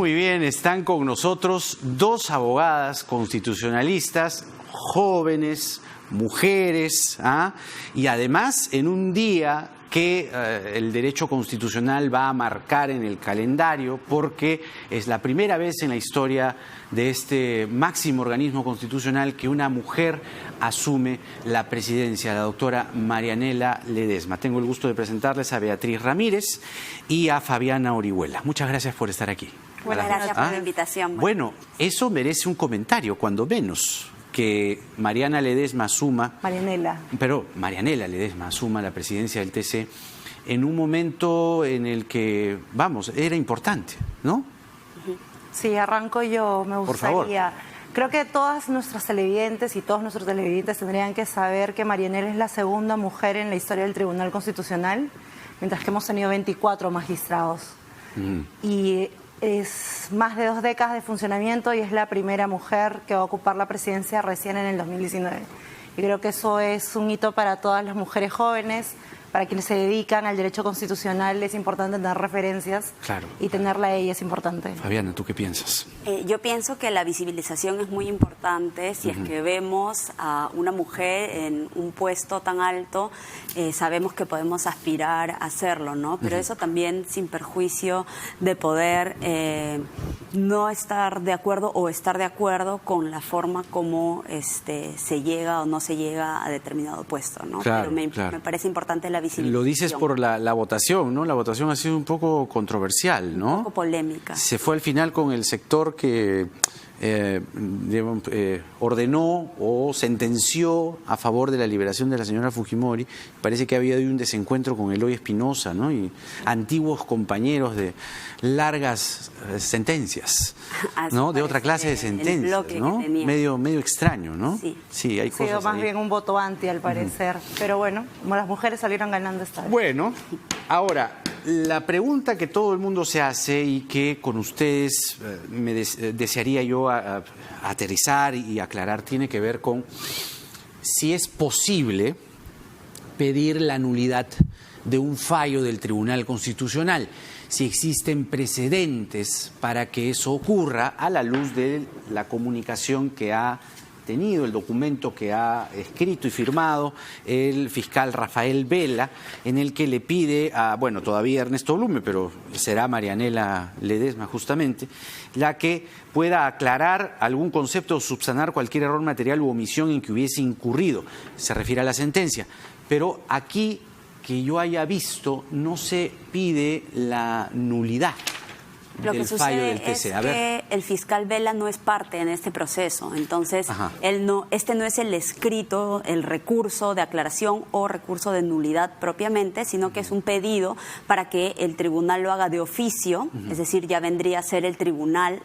Muy bien, están con nosotros dos abogadas constitucionalistas, jóvenes, mujeres, y además en un día que el derecho constitucional va a marcar en el calendario porque es la primera vez en la historia de este máximo organismo constitucional que una mujer asume la presidencia, la doctora Marianela Ledesma. Tengo el gusto de presentarles a Beatriz Ramírez y a Fabiana Orihuela. Muchas gracias por estar aquí. Muchas gracias por la invitación. Bueno, eso merece un comentario, cuando menos, que Marianela Ledesma asuma la presidencia del TC en un momento en el que, vamos, era importante, ¿no? Sí, arranco yo, me gustaría. Creo que todas nuestras televidentes y todos nuestros televidentes tendrían que saber que Marianela es la segunda mujer en la historia del Tribunal Constitucional, mientras que hemos tenido 24 magistrados. Y es más de 2 décadas de funcionamiento y es la primera mujer que va a ocupar la presidencia recién en el 2019. Y creo que eso es un hito para todas las mujeres jóvenes, para quienes se dedican al derecho constitucional. Es importante tener referencias, claro, y tenerla a ella es importante. Fabiana, ¿tú qué piensas? Yo pienso que la visibilización es muy importante. Si es que vemos a una mujer en un puesto tan alto, sabemos que podemos aspirar a hacerlo, ¿no? Pero eso también sin perjuicio de poder no estar de acuerdo o estar de acuerdo con la forma como se llega o no se llega a determinado puesto, ¿no? Claro, pero me parece importante la visibilización. Lo dices por la votación, ¿no? La votación ha sido un poco controversial, ¿no? Un poco polémica. Se fue al final con el sector que ordenó o sentenció a favor de la liberación de la señora Fujimori. Parece que había habido un desencuentro con Eloy Espinosa, ¿no? Y antiguos compañeros de largas sentencias, ¿no? De otra clase de sentencias, ¿no? Medio extraño, ¿no? Sí, hay cosas más ahí. bien un voto anti, al parecer. Pero bueno, como las mujeres salieron ganando esta vez. Bueno, ahora, la pregunta que todo el mundo se hace y que con ustedes desearía yo aterrizar y aclarar tiene que ver con si es posible pedir la nulidad de un fallo del Tribunal Constitucional, si existen precedentes para que eso ocurra a la luz de la comunicación que ha tenido, el documento que ha escrito y firmado el fiscal Rafael Vela, en el que le pide a, bueno, todavía Ernesto Blume, pero será Marianela Ledesma justamente, la que pueda aclarar algún concepto o subsanar cualquier error material u omisión en que hubiese incurrido. Se refiere a la sentencia. Pero aquí, que yo haya visto, no se pide la nulidad. Lo que sucede es que el fiscal Vela no es parte en este proceso, entonces este no es el escrito, el recurso de aclaración o recurso de nulidad propiamente, sino que es un pedido para que el tribunal lo haga de oficio, es decir, ya vendría a ser el tribunal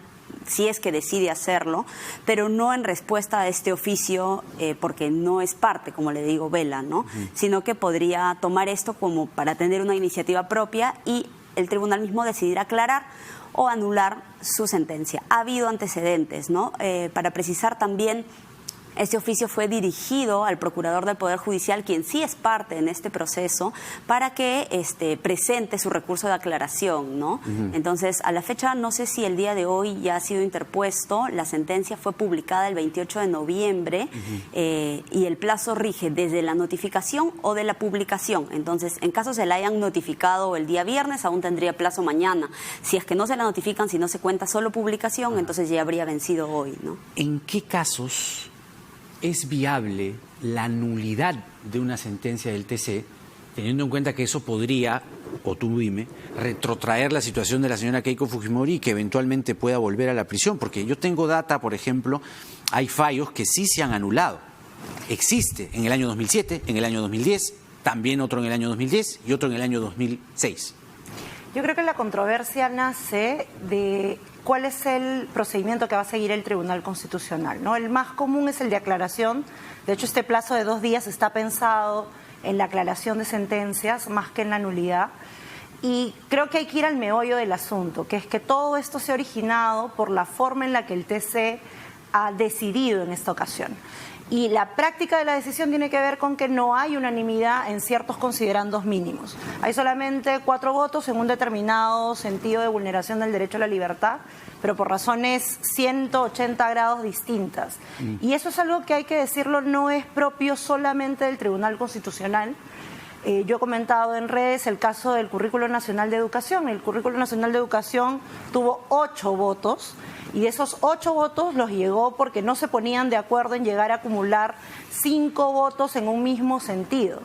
si es que decide hacerlo, pero no en respuesta a este oficio porque no es parte, como le digo, Vela, ¿no? Sino que podría tomar esto como para tener una iniciativa propia y el tribunal mismo decidir aclarar o anular su sentencia. Ha habido antecedentes, ¿no? Para precisar también, este oficio fue dirigido al procurador del Poder Judicial, quien sí es parte en este proceso, para que presente su recurso de aclaración, ¿no? Entonces, a la fecha, no sé si el día de hoy ya ha sido interpuesto. La sentencia fue publicada el 28 de noviembre y el plazo rige desde la notificación o de la publicación. Entonces, en caso se la hayan notificado el día viernes, aún tendría plazo mañana. Si es que no se la notifican, si no se cuenta solo publicación, entonces ya habría vencido hoy, ¿no? ¿En qué casos es viable la nulidad de una sentencia del TC, teniendo en cuenta que eso podría, o tú dime, retrotraer la situación de la señora Keiko Fujimori y que eventualmente pueda volver a la prisión? Porque yo tengo data, por ejemplo, hay fallos que sí se han anulado. Existe en el año 2007, en el año 2010, también otro en el año 2010 y otro en el año 2006. Yo creo que la controversia nace de cuál es el procedimiento que va a seguir el Tribunal Constitucional, ¿no? El más común es el de aclaración. De hecho, este plazo de 2 días está pensado en la aclaración de sentencias más que en la nulidad. Y creo que hay que ir al meollo del asunto, que es que todo esto se ha originado por la forma en la que el TC ha decidido en esta ocasión. Y la práctica de la decisión tiene que ver con que no hay unanimidad en ciertos considerandos mínimos. Hay solamente 4 votos en un determinado sentido de vulneración del derecho a la libertad, pero por razones 180 grados distintas. Y eso es algo que hay que decirlo, no es propio solamente del Tribunal Constitucional. Yo he comentado en redes el caso del Currículo Nacional de Educación. El Currículo Nacional de Educación tuvo 8 votos y esos 8 votos los llegó porque no se ponían de acuerdo en llegar a acumular 5 votos en un mismo sentido.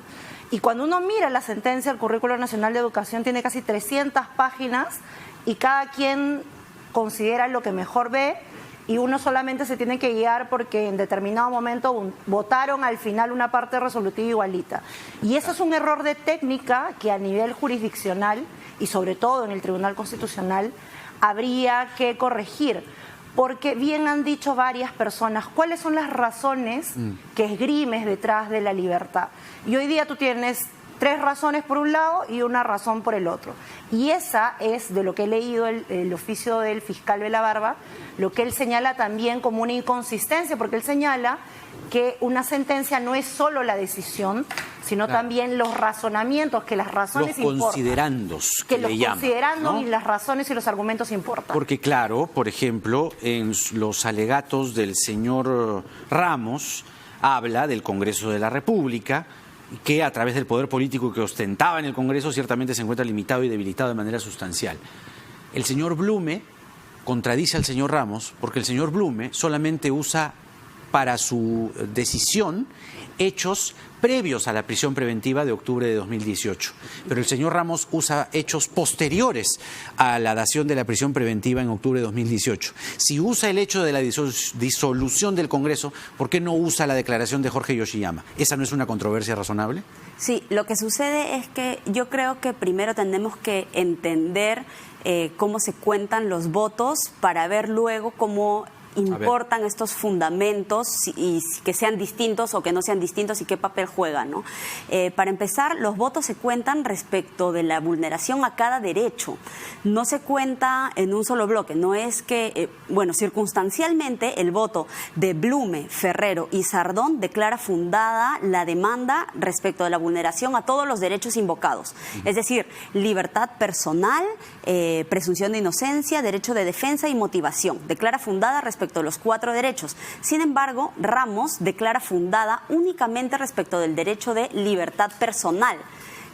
Y cuando uno mira la sentencia del Currículo Nacional de Educación tiene casi 300 páginas y cada quien considera lo que mejor ve y uno solamente se tiene que guiar porque en determinado momento votaron al final una parte resolutiva igualita. Y eso es un error de técnica que a nivel jurisdiccional y sobre todo en el Tribunal Constitucional habría que corregir. Porque bien han dicho varias personas cuáles son las razones que esgrimes detrás de la libertad. Y hoy día tú tienes 3 razones por un lado y una razón por el otro. Y esa es, de lo que he leído el oficio del fiscal Vela Barba, lo que él señala también como una inconsistencia, porque él señala que una sentencia no es solo la decisión, sino también los razonamientos, que las razones importan. Los considerandos, que los le llaman, considerandos, ¿no? Y las razones y los argumentos importan. Porque claro, por ejemplo, en los alegatos del señor Ramos habla del Congreso de la República, que a través del poder político que ostentaba en el Congreso ciertamente se encuentra limitado y debilitado de manera sustancial. El señor Blume contradice al señor Ramos porque el señor Blume solamente usa para su decisión hechos previos a la prisión preventiva de octubre de 2018. Pero el señor Ramos usa hechos posteriores a la dación de la prisión preventiva en octubre de 2018. Si usa el hecho de la disolución del Congreso, ¿por qué no usa la declaración de Jorge Yoshiyama? ¿Esa no es una controversia razonable? Sí, lo que sucede es que yo creo que primero tenemos que entender cómo se cuentan los votos para ver luego cómo importan estos fundamentos y que sean distintos o que no sean distintos y qué papel juegan, ¿no? Para empezar, los votos se cuentan respecto de la vulneración a cada derecho. No se cuenta en un solo bloque. No es que, circunstancialmente el voto de Blume, Ferrero y Sardón declara fundada la demanda respecto de la vulneración a todos los derechos invocados. Es decir, libertad personal, presunción de inocencia, derecho de defensa y motivación. Declara fundada respecto de los 4 derechos. Sin embargo, Ramos declara fundada únicamente respecto del derecho de libertad personal.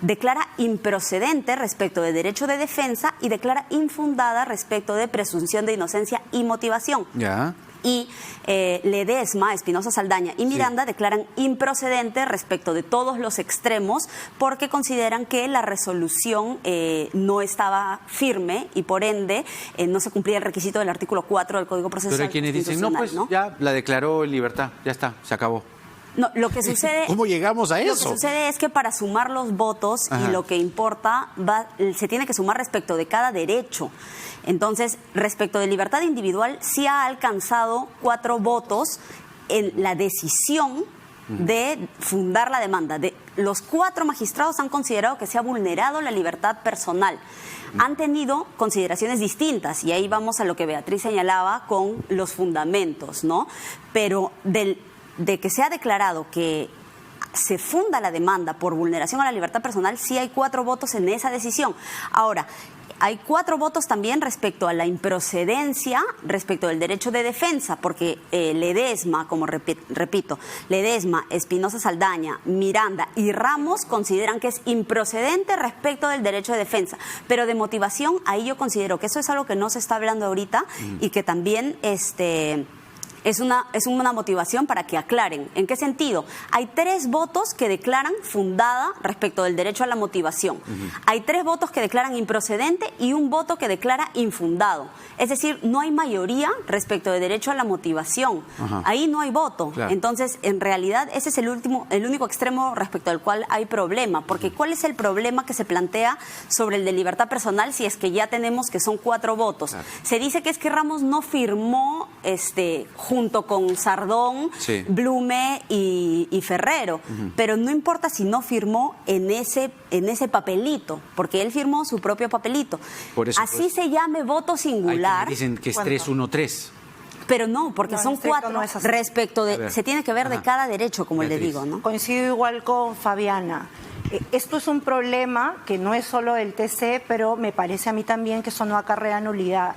Declara improcedente respecto del derecho de defensa y declara infundada respecto de presunción de inocencia y motivación. Ya. Y Ledesma, Espinosa Saldaña y Miranda declaran improcedente respecto de todos los extremos porque consideran que la resolución no estaba firme y por ende no se cumplía el requisito del artículo 4 del Código Procesal. Pero hay quienes dicen, no, pues ya la declaró en libertad, ya está, se acabó. No, lo que sucede... ¿Cómo llegamos a eso? Lo que sucede es que para sumar los votos y lo que importa se tiene que sumar respecto de cada derecho. Entonces, respecto de libertad individual, sí ha alcanzado 4 votos en la decisión de fundar la demanda. Los 4 magistrados han considerado que se ha vulnerado la libertad personal. Han tenido consideraciones distintas y ahí vamos a lo que Beatriz señalaba con los fundamentos, ¿no? Pero de que se ha declarado que se funda la demanda por vulneración a la libertad personal, sí hay 4 votos en esa decisión. Ahora, hay 4 votos también respecto a la improcedencia, respecto del derecho de defensa, porque Ledesma, como repito, Ledesma, Espinosa Saldaña, Miranda y Ramos consideran que es improcedente respecto del derecho de defensa. Pero de motivación, ahí yo considero que eso es algo que no se está hablando ahorita y que también es una motivación para que aclaren. ¿En qué sentido? Hay 3 votos que declaran fundada respecto del derecho a la motivación. Hay 3 votos que declaran improcedente y un voto que declara infundado. Es decir, no hay mayoría respecto del derecho a la motivación. Ahí no hay voto. Claro. Entonces, en realidad, ese es el único extremo respecto al cual hay problema. Porque ¿cuál es el problema que se plantea sobre el de libertad personal si es que ya tenemos que son 4 votos? Claro. Se dice que es que Ramos no firmó junto con Sardón, Blume y Ferrero. Pero no importa si no firmó en ese papelito, porque él firmó su propio papelito. Por eso, así se llame voto singular. Dicen que es 3-1-3. Pero no, porque son 4 no es así. respecto de... Se tiene que ver de cada derecho, como le digo, ¿no? Coincido igual con Fabiana. Esto es un problema que no es solo del TC, pero me parece a mí también que eso no acarrea nulidad.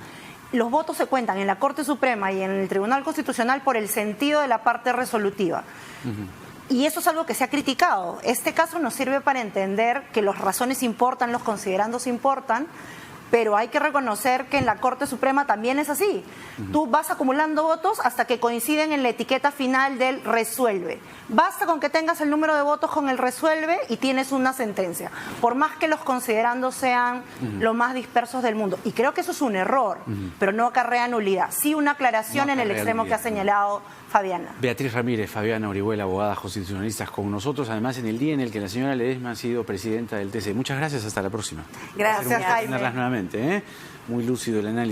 Los votos se cuentan en la Corte Suprema y en el Tribunal Constitucional por el sentido de la parte resolutiva. Y eso es algo que se ha criticado. Este caso nos sirve para entender que las razones importan, los considerandos importan, pero hay que reconocer que en la Corte Suprema también es así. Tú vas acumulando votos hasta que coinciden en la etiqueta final del resuelve. Basta con que tengas el número de votos con el resuelve y tienes una sentencia, por más que los considerandos sean los más dispersos del mundo. Y creo que eso es un error, pero no acarrea nulidad. Sí una aclaración en el extremo que ha señalado Fabiana. Beatriz Ramírez, Fabiana Orihuela, abogadas constitucionalistas con nosotros, además en el día en el que la señora Ledesma ha sido presidenta del TC. Muchas gracias, hasta la próxima. Gracias, Jaime. Tenerlas nuevamente, ¿eh? Muy lúcido el análisis.